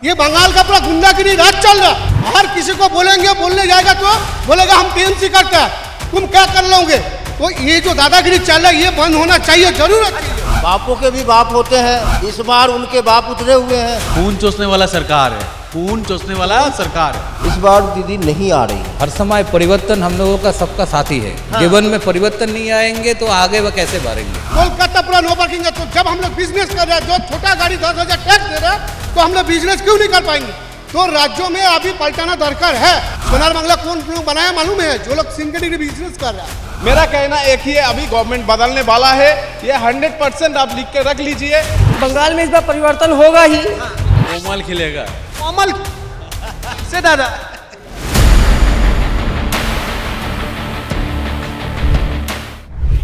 ये बंगाल का पूरा गुंडागिरी राज चल रहा। हर किसी को बोलेंगे, बोलने जाएगा तो बोलेगा हम टीएमसी करता है, तुम क्या कर लोगे। तो ये जो दादागिरी चल रहा है ये बंद होना चाहिए, जरूरत है। बापों के भी बाप होते हैं, इस बार उनके बाप उतरे हुए हैं। खून चूसने वाला सरकार है, खून चूसने वाला सरकार है। इस बार दीदी नहीं आ रही। हर समय परिवर्तन हम लोगों का सबका साथी है। जीवन में परिवर्तन नहीं आएंगे तो आगे वह कैसे बढ़ेंगे। कोलकाता पूरा नो पार्किंग है, तो जब हम लोग बिजनेस कर रहे हैं, जो छोटा गाड़ी 10,000 टैक्स दे रहा है, तो हम लोग बिजनेस क्यों नहीं कर पाएंगे। तो राज्यों में अभी पलटाना दरकार है। सोनार बांग्ला कौन लोग बनाया मालूम है, जो लोग सिंगल बिजनेस कर रहा है। मेरा कहना एक ही है, अभी गवर्नमेंट बदलने वाला है, ये 100% आप लिख के रख लीजिए। बंगाल में इस बार परिवर्तन होगा ही। कोमल खिलेगा, कोमल से दादा।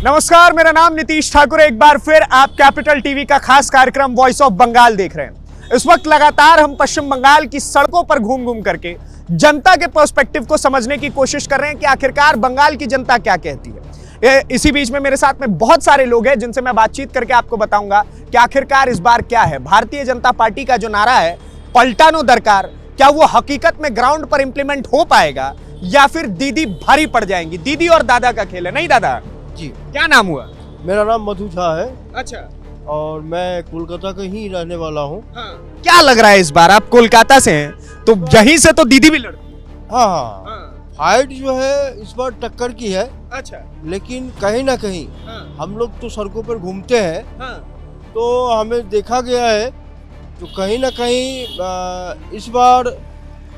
नमस्कार, मेरा नाम नीतीश ठाकुर है। एक बार फिर आप कैपिटल टीवी का खास कार्यक्रम वॉइस ऑफ बंगाल देख रहे हैं। इस वक्त लगातार हम पश्चिम बंगाल की सड़कों पर घूम घूम करके जनता के पर्सपेक्टिव को समझने की कोशिश कर रहे हैं कि आखिरकार बंगाल की जनता क्या कहती है। इसी बीच में मेरे साथ में बहुत सारे लोग हैं जिनसे मैं बातचीत करके आपको बताऊंगा कि आखिरकार इस बार क्या है। भारतीय जनता पार्टी का जो नारा है पलटानो दरकार, क्या वो हकीकत में ग्राउंड पर इंप्लीमेंट हो पाएगा या फिर दीदी भारी पड़ जाएंगी। दीदी और दादा का खेल है, नहीं दादा जी, क्या नाम हुआ। मेरा नाम मधु झा है अच्छा, और मैं कोलकाता का ही रहने वाला हूँ। क्या लग रहा है इस बार आप कोलकाता से हैं तो यहीं से तो दीदी भी लड़ती है। हाँ, फाइट जो है इस बार टक्कर की है। अच्छा, लेकिन कहीं ना कहीं हम लोग तो सड़कों पर घूमते हैं, तो हमें देखा गया है तो कहीं ना कहीं इस बार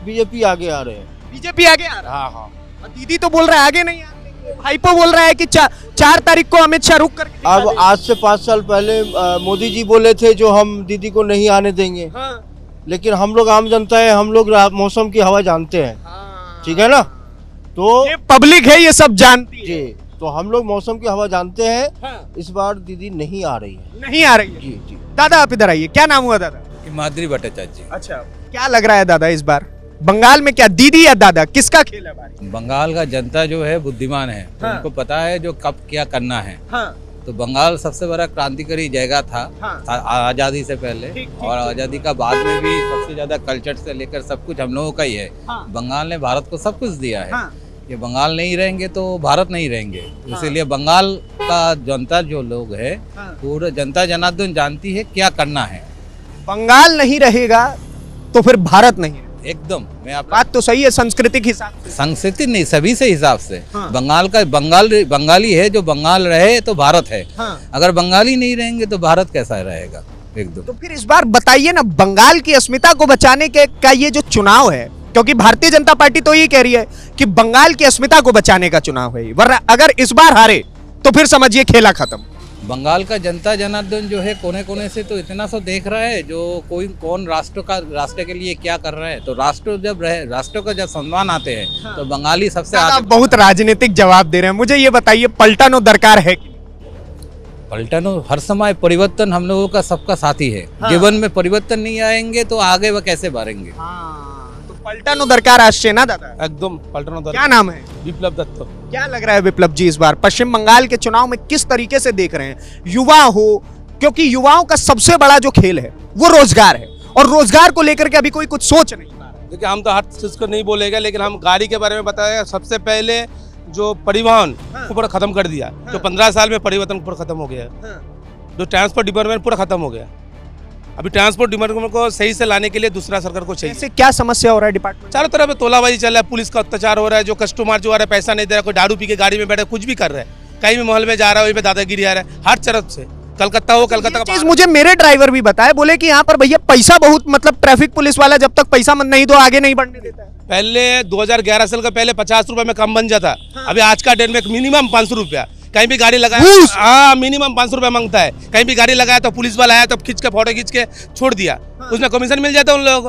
बीजेपी आगे आ रहे हैं। बीजेपी आगे आ रहा है। हाँ, और दीदी तो बोल रहा है आगे नहीं आ रही। भाईपो बोल रहा है कि 4 तारीख को अमित शाह रुक करके दिखा अब देंगे। आज से 5 साल पहले मोदी जी बोले थे जो हम दीदी को नहीं आने देंगे। लेकिन हम लोग आम जनता है, हम लोग मौसम की हवा जानते हैं, ठीक है ना। तो ये पब्लिक है, ये सब जानती है। जी, तो हम लोग मौसम की हवा जानते हैं। इस बार दीदी नहीं आ रही है। नहीं आ रही है। जी जी। दादा आप इधर आइए, क्या नाम हुआ दादा। माधुरी भट्टाचार्य। अच्छा, क्या लग रहा है दादा इस बार बंगाल में क्या दीदी या दादा किसका खेल है बारी। बंगाल का जनता जो है बुद्धिमान है, तो उनको पता है जो कब क्या करना है। तो बंगाल सबसे बड़ा क्रांतिकारी जगह था आजादी से पहले, और आजादी का बाद में भी सबसे ज्यादा कल्चर से लेकर सब कुछ हम लोगों का ही है। बंगाल ने भारत को सब कुछ दिया है। ये बंगाल नहीं रहेंगे तो भारत नहीं रहेंगे। इसीलिए बंगाल का जनता जो लोग है, पूरा जनता जनार्दन जानती है क्या करना है। बंगाल नहीं रहेगा तो फिर भारत नहीं है। एकदम, मैं आप बात तो सही है, सांस्कृतिक हिसाब से। संस्कृति नहीं, सभी से हिसाब से बंगाल का बंगाली है, जो बंगाल रहे तो भारत है। अगर बंगाली नहीं रहेंगे तो भारत कैसा रहेगा। एकदम। तो फिर इस बार बताइए ना, बंगाल की अस्मिता को बचाने के का ये जो चुनाव है, क्योंकि भारतीय जनता पार्टी तो ये कह रही है कि बंगाल की अस्मिता को बचाने का चुनाव है, वरना अगर इस बार हारे तो फिर समझिए खेला खत्म। बंगाल का जनता जनार्दन जो है कोने कोने से तो इतना सो देख रहा है जो कौन राष्ट्र के लिए क्या कर रहा है। तो राष्ट्र का जब सम्मान आते हैं तो बंगाली सबसे आप आगे। बहुत राजनीतिक जवाब दे रहे हैं। मुझे ये बताइए पलटानो दरकार है कि पलटनो हर समय परिवर्तन हम लोगों का सबका साथी है। जीवन में परिवर्तन नहीं आएंगे तो आगे वह कैसे बढ़ेंगे। तो पलटानो दरकार आज से ना दादा। एकदम पलटना दरकार। क्या नाम है। विप्लव दत्त। क्या लग रहा है विप्लव जी इस बार पश्चिम बंगाल के चुनाव में किस तरीके से देख रहे हैं। युवा हो, क्योंकि युवाओं का सबसे बड़ा जो खेल है वो रोजगार है, और रोजगार को लेकर के अभी कोई कुछ सोच नहीं पा रहा। देखिए, हम तो हर चीज को नहीं बोलेगा, लेकिन हम गाड़ी के बारे में बताया। सबसे पहले जो परिवहन को पूरा खत्म कर दिया, जो 15 साल में परिवर्तन पूरा खत्म हो गया। जो ट्रांसपोर्ट डिपार्टमेंट पूरा खत्म हो गया। अभी ट्रांसपोर्ट डिपार्टमेंट को सही से लाने के लिए दूसरा सरकार को चाहिए। ऐसे क्या समस्या हो रहा है डिपार्टमेंट। चारों तरफ तोलाबाजी चल रहा है, पुलिस का अत्याचार हो रहा है, जो कस्टमर जो आ रहा है पैसा नहीं दे रहा, कोई दारू पी के गाड़ी में बैठा कुछ भी कर रहा है, कहीं भी महल में जा रहा है वहीं पे दादागिरी आ रहा है हर तरफ से। कलकत्ता हो, कलकत्ता का चीज मुझे मेरे ड्राइवर भी बताए, बोले कि यहाँ पर भैया पैसा बहुत, मतलब ट्रैफिक पुलिस वाला जब तक पैसा नहीं दो आगे नहीं बढ़ने देता है। पहले 2011 साल का पहले 50 रुपए में कम बन जाता। अभी आज का डेट में मिनिमम 500 रुपया। कहीं भी गाड़ी लगाया, हाँ मिनिमम 500 रुपया मांगता है। कहीं भी गाड़ी लगाया तो पुलिस वाला आया तो खींच के फोटो खींच के छोड़ दिया, उसमें कमीशन मिल जाता है उन लोगों को।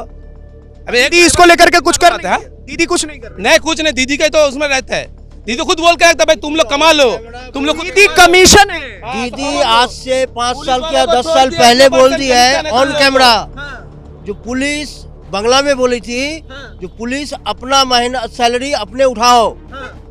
अभी दीदी इसको लेकर के कुछ कर रही है। दीदी कुछ नहीं कर रही। नहीं, कुछ नहीं, दीदी का तो उसमें रहता है। दीदी खुद बोल के आता भाई तुम लोग कमा लो, तुम लोग दीदी कमीशन है। दीदी आज से 5 साल या 10 साल पहले बोल दिया है ऑन कैमरा। जो पुलिस बंगला में बोली थी, जो पुलिस अपना महीना सैलरी अपने उठाओ,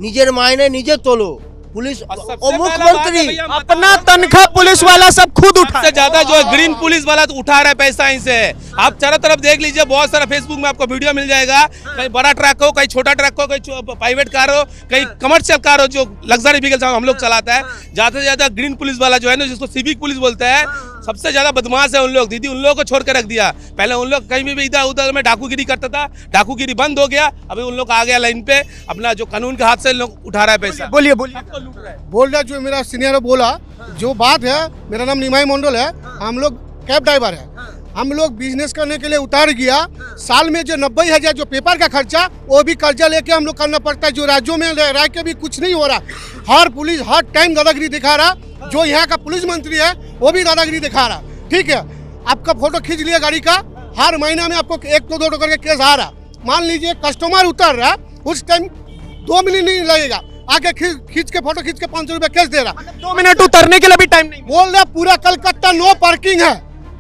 निजे मायने निजे तोलो, पुलिस सबसे और पहला बात है मुख्यमंत्री भैया, अपना तनख्वाह पुलिस वाला सब खुद उठा सबसे ज्यादा जो है ग्रीन पुलिस वाला तो उठा रहा है पैसा इनसे। आप चारों तरफ देख लीजिए, बहुत सारा फेसबुक में आपको वीडियो मिल जाएगा। कहीं बड़ा ट्रक हो, कहीं छोटा ट्रक हो, कहीं प्राइवेट कार हो, कहीं कमर्शियल कार हो, जो लग्जरी व्हीकल हम लोग चलाता है, ज्यादा से ज्यादा ग्रीन पुलिस वाला जो है ना, जिसको सिविक पुलिस बोलते हैं, सबसे ज्यादा बदमाश है उन लोग। दीदी उन लोगों को छोड़ के रख दिया। पहले उन लोग कहीं भी इधर उधर में डाकूगिरी करता था, डाकूगिरी बंद हो गया। अभी उन लोग आ गया लाइन पे, अपना जो कानून के हाथ से लोग उठा रहा है पैसा। बोलिए बोलिए बोल रहा जो मेरा सीनियर बोला, जो बात है, मेरा नाम निमाई मंडल है, हम लोग कैब ड्राइवर है। हम लोग बिजनेस करने के लिए उतार गया। साल में जो 90,000 जो पेपर का खर्चा, वो भी कर्जा लेके हम लोग करना पड़ता है। जो राज्यों में रह के भी कुछ नहीं हो रहा। हर पुलिस हर टाइम दादागिरी दिखा रहा। जो यहाँ का पुलिस मंत्री है वो भी दादागिरी दिखा रहा। ठीक है, आपका फोटो खींच लिया गाड़ी का, हर महीना में आपको 1-2 करके केस आ रहा। मान लीजिए कस्टमर उतर रहा, उस टाइम 2 मिनट नहीं लगेगा, आके खींच के फोटो खींच के 500 रुपया केस दे रहा। 2 मिनट उतरने के लिए भी टाइम नहीं। बोल रहा पूरा कलकत्ता नो पार्किंग है,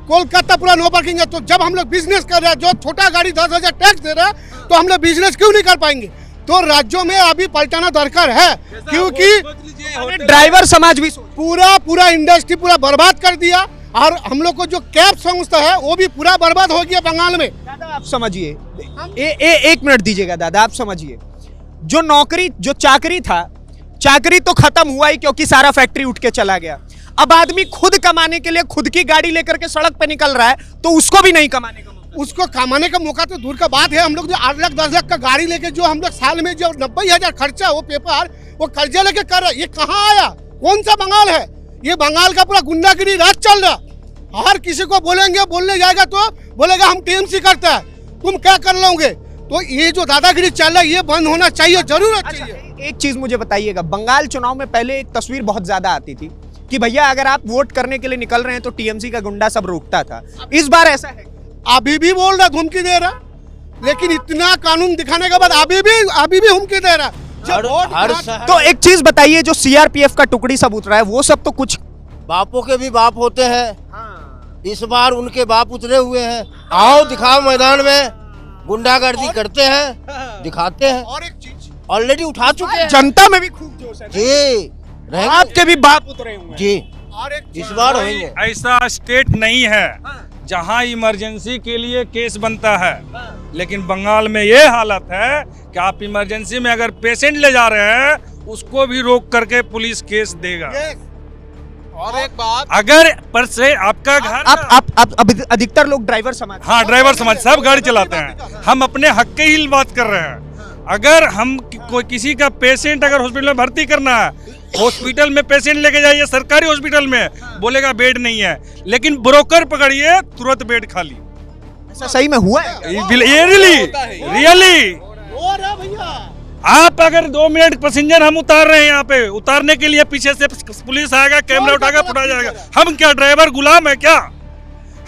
कोलकाता पूरा नो पार्किंग है। तो जब हम लोग बिजनेस कर रहे हैं, जो छोटा गाड़ी 10,000 टैक्स दे रहा है, तो हम लोग बिजनेस क्यों नहीं कर पाएंगे? तो राज्यों में अभी पलटाना दरकार है, क्योंकि ड्राइवर समाज भी पूरा इंडस्ट्री पूरा बर्बाद कर दिया। और हम लोग को जो कैब संस्था है वो भी पूरा बर्बाद हो गया बंगाल में। दादा आप समझिए, एक मिनट दीजिएगा दादा, आप समझिए, जो नौकरी जो चाकरी था, चाकरी तो खत्म हुआ ही, क्योंकि सारा फैक्ट्री उठ के चला गया। अब आदमी खुद कमाने के लिए खुद की गाड़ी लेकर के सड़क पे निकल रहा है, तो उसको भी नहीं कमाने का मौका। उसको कमाने का मौका तो दूर का बात है। हम लोग जो 8 लाख 10 लाख का गाड़ी लेके, जो हम लोग साल में जो 90,000 खर्चा, वो पेपर वो कर्जा लेके कर रहा है। ये कहाँ आया? कौन सा बंगाल है ये? बंगाल का पूरा गुंडागिरी राज चल रहा। हर किसी को बोलेंगे, बोलने जाएगा तो बोलेगा हम टीएमसी करता है, तुम क्या कर लोगे? तो ये जो दादागिरी चल रहा है, ये बंद होना चाहिए, जरूर चाहिए। एक चीज मुझे बताइएगा, बंगाल चुनाव में पहले एक तस्वीर बहुत ज्यादा आती थी कि भैया अगर आप वोट करने के लिए निकल रहे हैं तो टीएमसी का गुंडा सब रोकता था। इस बार ऐसा है? अभी भी बोल रहा, धमकी दे रहा, लेकिन इतना कानून दिखाने के बाद अभी भी हुमकी दे रहा। तो एक चीज बताइए, जो सीआरपीएफ का टुकड़ी सब उतरा है, वो सब तो कुछ बापों के भी बाप होते हैं। इस बार उनके बाप उतरे हुए हैं। आओ दिखाओ मैदान में, गुंडागर्दी करते हैं, दिखाते हैं। और एक चीज ऑलरेडी उठा चुके हैं। जनता में भी खूब जोश है जी, रहेंगे। आपके भी बाप उतरे हुए हैं। जी, और एक इस बार होंगे। ऐसा स्टेट नहीं है जहां इमरजेंसी के लिए केस बनता है, लेकिन बंगाल में ये हालत है कि आप इमरजेंसी में अगर पेशेंट ले जा रहे हैं, उसको भी रोक करके पुलिस केस देगा। और एक बात, अगर पर से आपका घर आप अधिकतर लोग ड्राइवर समाज। हाँ, ड्राइवर समाज सब गाड़ी चलाते हैं। हम अपने हक की ही बात कर रहे हैं। अगर हम कोई किसी का पेशेंट अगर हॉस्पिटल में भर्ती करना है, हॉस्पिटल में पेशेंट लेके जाइए, सरकारी हॉस्पिटल में, बोलेगा बेड नहीं है, लेकिन ब्रोकर पकड़िए, तुरंत बेड खाली। ऐसा सही में हुआ है? ये रियली और है भैया। आप अगर 2 मिनट पैसेंजर हम उतार रहे हैं, यहाँ पे उतारने के लिए पीछे से पुलिस आएगा, कैमरा उठाएगा, फुटा जाएगा। हम क्या ड्राइवर गुलाम है क्या?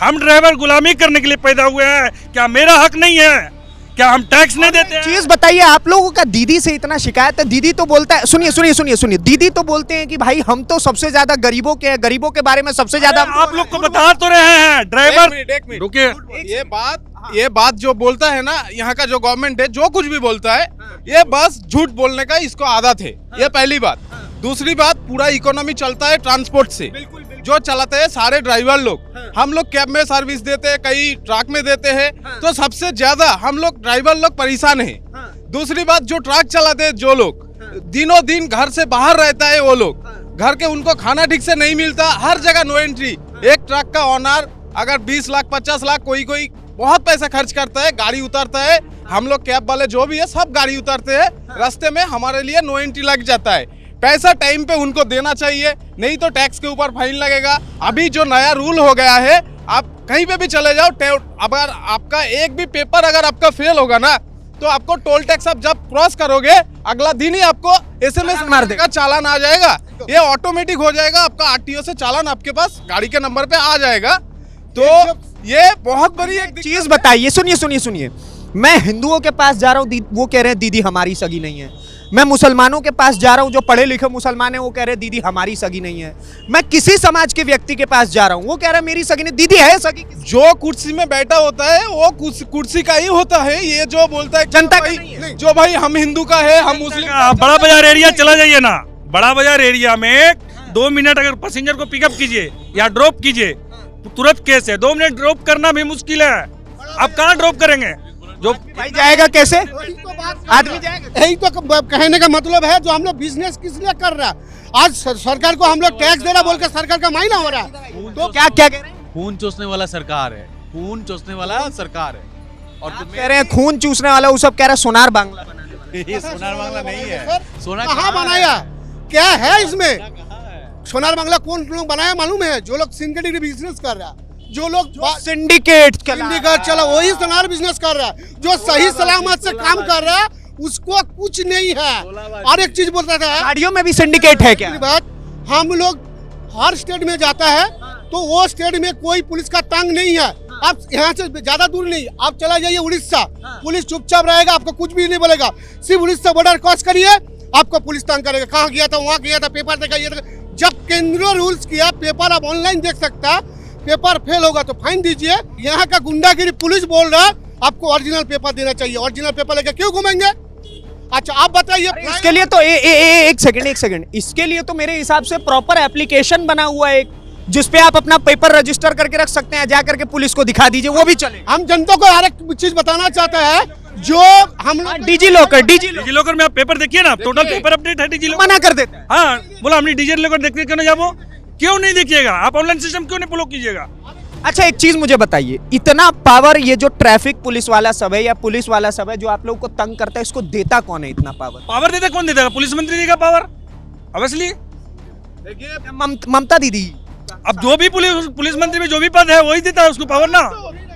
हम ड्राइवर गुलामी करने के लिए पैदा हुए हैं क्या? मेरा हक नहीं है क्या? हम टैक्स नहीं देते हैं? चीज बताइए, आप लोगों का दीदी से इतना शिकायत है। दीदी तो बोलता है, सुनिए, दीदी तो बोलते हैं कि भाई हम तो सबसे ज्यादा गरीबों के बारे में सबसे ज्यादा आप लोग को बता तो रहे हैं। ड्राइवर एक मिनट रुकिए, ये बात जो बोलता है ना, यहाँ का जो गवर्नमेंट है, जो कुछ भी बोलता है, ये बस झूठ बोलने का इसको आदत है। ये पहली बात। दूसरी बात, पूरा इकोनॉमी चलता है ट्रांसपोर्ट से, जो चलाते हैं सारे ड्राइवर लोग। हम लोग कैब में सर्विस देते हैं, कई ट्रक में देते हैं, तो सबसे ज्यादा हम लोग ड्राइवर लोग परेशान हैं। दूसरी बात, जो ट्रक चलाते हैं, जो लोग दिनों दिन घर से बाहर रहता है, वो लोग घर के उनको खाना ठीक से नहीं मिलता, हर जगह नो एंट्री। एक ट्रक का ऑनर अगर 20 लाख 50 लाख, कोई बहुत पैसा खर्च करता है, गाड़ी उतारता है। हम लोग कैब वाले जो भी है सब गाड़ी उतारते हैं, रास्ते में हमारे लिए नो एंट्री लग जाता है। पैसा टाइम पे उनको देना चाहिए, नहीं तो टैक्स के ऊपर फाइन लगेगा। अभी जो नया रूल हो गया है, आप कहीं पे भी चले जाओ, अगर आपका एक भी पेपर अगर आपका फेल होगा ना, तो आपको टोल टैक्स आप जब क्रॉस करोगे, अगला दिन ही आपको SMS मार देगा, चालान आ जाएगा। ये ऑटोमेटिक हो जाएगा, आपका RTO से चालान आपके पास गाड़ी के नंबर पे आ जाएगा। तो ये बहुत बड़ी एक चीज बताइए। सुनिए, मैं हिंदुओं के पास जा रहा हूँ, वो कह रहे हैं दीदी हमारी सगी नहीं है। मैं मुसलमानों के पास जा रहा हूँ, जो पढ़े लिखे मुसलमान है, वो कह रहे हैं दीदी हमारी सगी नहीं है। मैं किसी समाज के व्यक्ति के पास जा रहा हूँ, वो कह रहा है मेरी सगी नहीं। दीदी है सगी? जो कुर्सी में बैठा होता है वो कुर्सी का ही होता है। ये जो बोलता है जनता का भाई, नहीं है। जो भाई हम हिंदू का है, हम मुस्लिम का, बड़ा बाजार एरिया चला जाइए ना, बड़ा बाजार एरिया में 2 मिनट अगर पैसेंजर को पिकअप कीजिए या ड्रॉप कीजिए तो तुरंत केस है। 2 मिनट ड्रॉप करना भी मुश्किल है, आप कहाँ ड्रॉप करेंगे? जो भाई जाएगा कैसे? आदमी जाएगा। यही तो कहने का मतलब है, जो हम लोग बिजनेस किस लिए कर रहा है। आज सरकार को हम लोग टैक्स दे रहा बोल के सरकार का मायना हो रहा है। तो क्या क्या कह रहे हैं? खून चूसने वाला सरकार है, खून चूसने वाला सरकार है। और आप कह रहे हैं खून चूसने वाला, वो सब कह रहा है सोनार बांग्ला बनाने ये सोनार बांग्ला नहीं है। सोना कहाँ बनाया, क्या है इसमें? सोनार बांग्ला कौन लोग बनाया मालूम है? जो लोग सिंडिकेट बिजनेस कर रहा है, जो लोग सिंडिकेट चला वही सोनार बिजनेस कर रहा है। जो सही सलामत से काम कर रहा है उसको कुछ नहीं है। और एक चीज बोलता था, गाड़ियों में भी सिंडिकेट है क्या? बात, हम लोग हर स्टेट में जाता है तो वो स्टेट में कोई पुलिस का तंग नहीं है। आप यहाँ से ज्यादा दूर नहीं, आप चला जाइए उड़ीसा, पुलिस चुपचाप रहेगा, आपको कुछ भी नहीं बोलेगा। सिर्फ उड़ीसा बॉर्डर क्रॉस करिए, आपको पुलिस तंग करेगा। कहाँ गया था, वहाँ गया था, पेपर देखा, ये देखा। जब केंद्र रूल्स किया, पेपर आप ऑनलाइन देख सकता, पेपर फेल होगा तो फाइन दीजिए। यहाँ का गुंडागिरी पुलिस बोल रहा, आपको ओरिजिनल पेपर देना चाहिए। ओरिजिनल पेपर लेकर क्यों घूमेंगे? अच्छा आप बताइए। इसके लिए तो एक सेकंड, इसके लिए तो मेरे हिसाब से प्रॉपर एप्लीकेशन बना हुआ है, जिसपे आप अपना पेपर रजिस्टर करके रख सकते हैं, जाकर के पुलिस को दिखा दीजिए, वो भी चले। हम जनता को हर एक चीज बताना चाहते हैं। जो हम लोग डिजी लॉकर में आप पेपर देखिए ना, टोटल पेपर अपडेट है डिजी लॉकर। मना कर देते हैं। हाँ बोला हमने डिजी लॉकर देखने क्यों नहीं जाओ? क्यों नहीं देखिएगा? आप ऑनलाइन सिस्टम क्यों नहीं फॉलो कीजिएगा? अच्छा एक चीज मुझे बताइए, इतना पावर ये जो ट्रैफिक पुलिस वाला सब है या पुलिस वाला सब है जो आप लोगों को तंग करता है, इसको देता कौन है इतना पावर? पावर देता कौन देता? पुलिस मंत्री देगा पावर, ऑब्वियसली। ममता दीदी। अब जो भी पुलिस मंत्री में जो भी पद है वही देता है उसको पावर ना।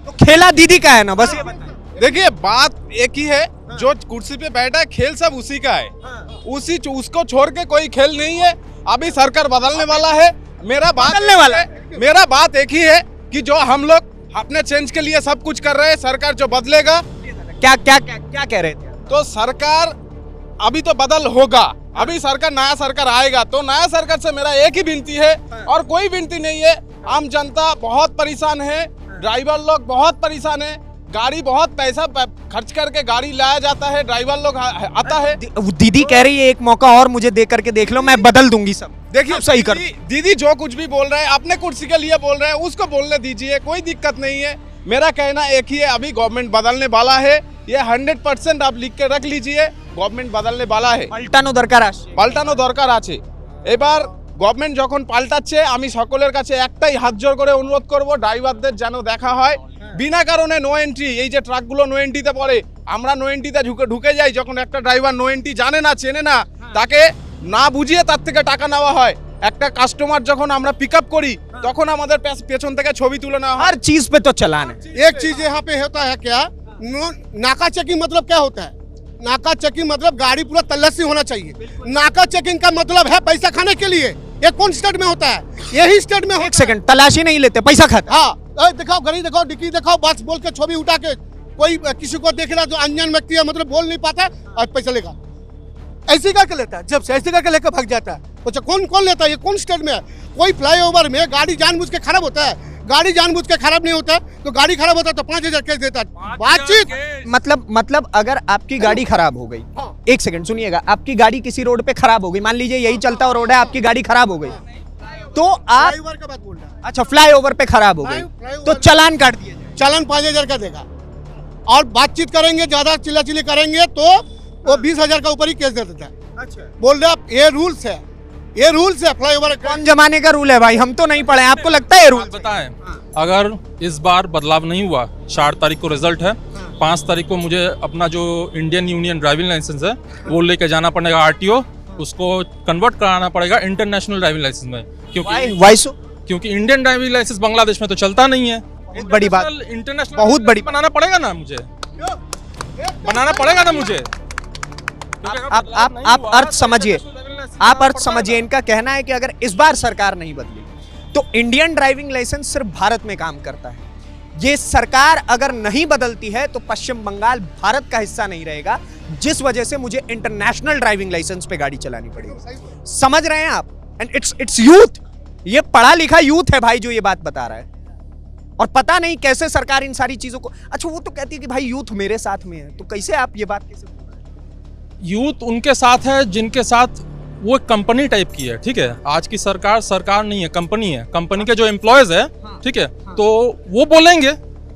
तो खेला दीदी का है ना, बस ये बताइए। देखिए बात एक ही है, जो कुर्सी पे बैठा है खेल सब उसी का है, उसको छोड़ के कोई खेल नहीं है। अभी सरकार बदलने वाला है, मेरा बात एक ही है कि जो हम लोग अपने चेंज के लिए सब कुछ कर रहे हैं, सरकार जो बदलेगा। क्या क्या क्या क्या कह रहे थे? तो सरकार अभी तो बदल होगा, अभी सरकार नया सरकार आएगा, तो नया सरकार से मेरा एक ही विनती है और कोई विनती नहीं है। आम जनता बहुत परेशान है, ड्राइवर लोग बहुत परेशान है, गाड़ी बहुत पैसा खर्च करके गाड़ी लाया जाता है, ड्राइवर लोग आता है। दीदी कह रही है एक मौका और मुझे दे करके देख लो, मैं बदल दूंगी सब। देखिए सही कर दीदी जो कुछ भी बोल रहे हैं अपने कुर्सी के लिए बोल रहे हैं, उसको बोलने दीजिए, कोई दिक्कत नहीं है। मेरा कहना एक ही है, अभी गवर्नमेंट बदलने वाला है, ये 100% आप लिख के रख लीजिए, गवर्नमेंट बदलने वाला है। পাল্টানো দরকার আছে। এবার গভর্নমেন্ট যখন পাল্টাচ্ছে, আমি সকলের কাছে একটাই হাত জোর করে অনুরোধ করব, ড্রাইভারদের যেন দেখা হয় বিনা কারণে নো এন্ট্রি, এই যে ট্রাকগুলো নো এন্ট্রিতে পড়ে, আমরা নো এন্ট্রিতে ঢুকে যাই, যখন একটা ড্রাইভার নো এন্ট্রি জানে না, চেনে না, তাকে না বুঝিয়ে তার থেকে টাকা নেওয়া হয়। একটা কাস্টমার যখন আমরা পিকআপ করি তখন আমাদের পেছন থেকে ছবি তুলে নেওয়া হয়। हर चीज पे तो चलान है। एक चीज यहाँ पे होता है क्या, नाका चेकिंग मतलब क्या होता है? नाका चेकिंग मतलब गाड़ी पूरा तलाशी होना चाहिए। नाका चेकिंग का मतलब है पैसा खाने के लिए। ये कौन स्टेट में होता है? यही स्टेट में होता है। एक सेकंड, तलाशी नहीं लेते, पैसा खाते। हाँ दिखाओ, गाड़ी दिखाओ, डिक्की दिखाओ, बस बोल के छवि उठा के कोई किसी को देख रहा जो अनजान व्यक्ति है, मतलब बोल नहीं पाता और पैसा लेगा, ऐसे करके लेता है, जब से ऐसे करके लेकर भाग जाता है। अच्छा कौन लेता है? ये कौन स्टेट में है? कोई फ्लाईओवर में गाड़ी जानबूझ के खराब होता है? गाड़ी जानबूझ के खराब नहीं होता, तो गाड़ी खराब होता तो 5,000 केस देता है। बातचीत मतलब अगर आपकी गाड़ी खराब हो गई, एक सेकंड सुनिएगा, आपकी गाड़ी किसी रोड पे खराब हो गई, मान लीजिए यही चलता हुआ रोड है, आपकी गाड़ी खराब हो गई, तो आप फ्लाईओवर का बात बोल रहा है। अच्छा फ्लाईओवर पे खराब हो गई तो चालान काट दिया जाए। चालान 5,000 का देगा, और बातचीत करेंगे, ज्यादा चिल्ला करेंगे तो वो 20,000 का ऊपर ही केस दे देता है। अच्छा बोल रहे आप, ये रूल्स है, ये रूल्स है फ्लाईओवर। कौन जमाने का रूल है भाई? हम तो नहीं पढ़े, आपको लगता है ये रूल? बताएं, अगर इस बार बदलाव नहीं हुआ, 4 तारीख को रिजल्ट है, 5 तारीख को मुझे अपना जो इंडियन यूनियन ड्राइविंग लाइसेंस है वो लेके जाना पड़ेगा आरटीओ, उसको कन्वर्ट कराना पड़ेगा इंटरनेशनल ड्राइविंग लाइसेंस में, क्योंकि इंडियन ड्राइविंग लाइसेंस बांग्लादेश में तो चलता नहीं है। बहुत बड़ी बात, इंटरनेशनल बहुत बड़ी बनाना पड़ेगा ना मुझे, बनाना पड़ेगा ना मुझे। आप अर्थ समझिए, आप अर्थ समझिए। इनका कहना है कि अगर इस बार सरकार नहीं बदली तो इंडियन ड्राइविंग लाइसेंस सिर्फ भारत में काम करता है। ये सरकार अगर नहीं बदलती है तो पश्चिम बंगाल भारत का हिस्सा नहीं रहेगा, जिस वजह से मुझे इंटरनेशनल ड्राइविंग लाइसेंस पे गाड़ी चलानी पड़ेगी। समझ रहे हैं आप? एंड इट्स यूथ, ये पढ़ा लिखा यूथ है भाई जो ये बात बता रहा है, और पता नहीं कैसे सरकार इन सारी चीजों को। अच्छा वो तो कहती है कि भाई यूथ मेरे साथ में है, तो कैसे आप ये बात कैसे? यूथ उनके साथ है जिनके साथ वो एक कंपनी टाइप की है, ठीक है। आज की सरकार सरकार नहीं है, कंपनी है। कंपनी के जो एम्प्लॉयज है, ठीक है, तो वो बोलेंगे,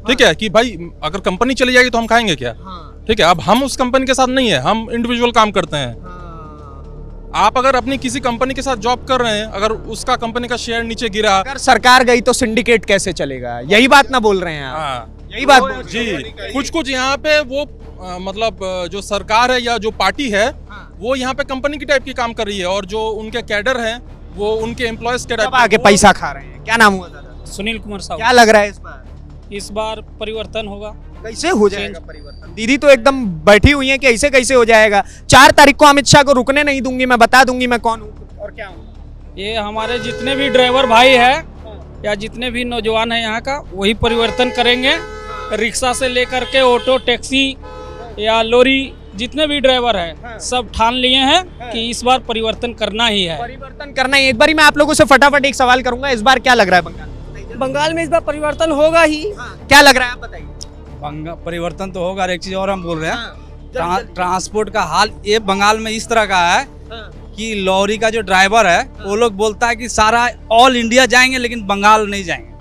ठीक है, कि भाई अगर कंपनी चली जाएगी तो हम खाएंगे क्या, ठीक है। अब हम उस कंपनी के साथ नहीं है, हम इंडिविजुअल काम करते हैं। आप अगर अपनी किसी कंपनी के साथ जॉब कर रहे हैं, अगर उसका कंपनी का शेयर नीचे गिरा, अगर सरकार गई तो सिंडिकेट कैसे चलेगा, यही बात ना बोल रहे हैं आप? हाँ, यही बात बोल रहे जी, हैं। कुछ यहाँ पे वो मतलब जो सरकार है या जो पार्टी है, वो यहाँ पे कंपनी की टाइप की काम कर रही है, और जो उनके कैडर हैं वो उनके एम्प्लॉयज के टाइप आके पैसा खा रहे हैं। क्या नाम हुआ दादा? सुनील कुमार साहू। क्या लग रहा है इस बार परिवर्तन होगा। कैसे हो जाएगा परिवर्तन? दीदी तो एकदम बैठी हुई है कि ऐसे कैसे हो जाएगा। 4 तारीख को अमित शाह को रुकने नहीं दूंगी, मैं बता दूंगी मैं कौन हूँ और क्या हूँ। ये हमारे जितने भी ड्राइवर भाई है या जितने भी नौजवान है यहाँ का, वही परिवर्तन करेंगे। रिक्शा से लेकर के ऑटो, टैक्सी या लॉरी, जितने भी ड्राइवर है सब ठान लिए हैं कि इस बार परिवर्तन करना ही है। परिवर्तन करना ही। एक बार मैं आप लोगों से फटाफट एक सवाल करूंगा, इस बार क्या लग रहा है बंगाल? बंगाल में इस बार परिवर्तन होगा ही। क्या लग रहा है आप बताइए? परिवर्तन तो होगा। एक चीज और हम बोल रहे हैं, ट्रांसपोर्ट का हाल ये बंगाल में इस तरह का है कि लॉरी का जो ड्राइवर है वो लोग बोलता है कि सारा ऑल इंडिया जाएंगे लेकिन बंगाल नहीं जाएंगे।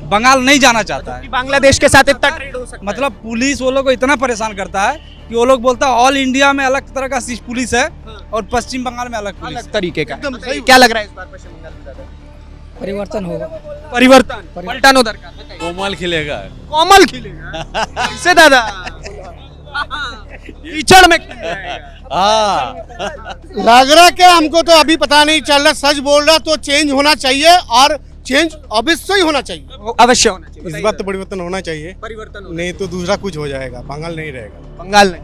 बंगाल नहीं जाना चाहता है। बांग्लादेश के साथ इतना ट्रेड हो सकता है। मतलब पुलिस वो लोग को इतना परेशान करता है कि वो लोग बोलता है ऑल इंडिया में अलग तरह का पुलिस है और पश्चिम बंगाल में अलग पुलिस अलग तरीके का। क्या लग रहा है इस बार पश्चिम बंगाल में दादा? परिवर्तन होगा। परिवर्तन पलटन उधर का कोमल खिलेगा। कोमल खिलेगा कैसे दादा? कीचड़ में हाँ, लग रहा क्या हमको तो अभी पता नहीं चल रहा। सच बोल रहा तो चेंज होना चाहिए, और चेंज अवश्य ही होना चाहिए। अवश्य होना चाहिए। इस बार तो परिवर्तन होना चाहिए, परिवर्तन नहीं तो दूसरा कुछ हो जाएगा, बंगाल नहीं रहेगा। बंगाल नहीं।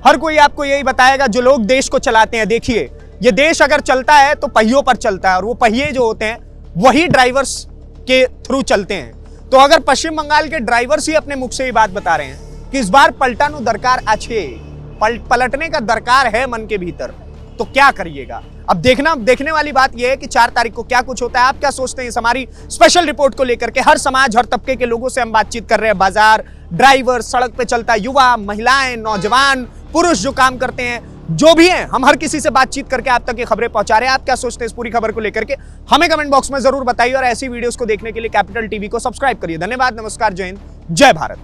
हर कोई आपको यही बताएगा जो लोग देश को चलाते हैं। देखिए, ये देश अगर चलता है तो पहियों पर चलता है, और वो पहिए जो होते हैं वही ड्राइवर्स के थ्रू चलते हैं। तो अगर पश्चिम बंगाल के ड्राइवर्स ही अपने मुख से ये बात बता रहे हैं कि इस बार पलटानो दरकार अच्छे, पलटने का दरकार है मन के भीतर, तो क्या करिएगा? अब देखने वाली बात यह है कि 4 तारीख को क्या कुछ होता है। आप क्या सोचते हैं इस हमारी स्पेशल रिपोर्ट को लेकर के? हर समाज, हर तबके के लोगों से हम बातचीत कर रहे हैं। बाजार, ड्राइवर, सड़क पे चलता युवा, महिलाएं, नौजवान, पुरुष जो काम करते हैं, जो भी हैं, हम हर किसी से बातचीत करके आप तक ये खबरें पहुंचा रहे हैं। आप क्या सोचते हैं इस पूरी खबर को लेकर के? हमें कमेंट बॉक्स में जरूर बताइए, और ऐसी वीडियोस को देखने के लिए कैपिटल टीवी को सब्सक्राइब करिए। धन्यवाद, नमस्कार, जय हिंद, जय भारत।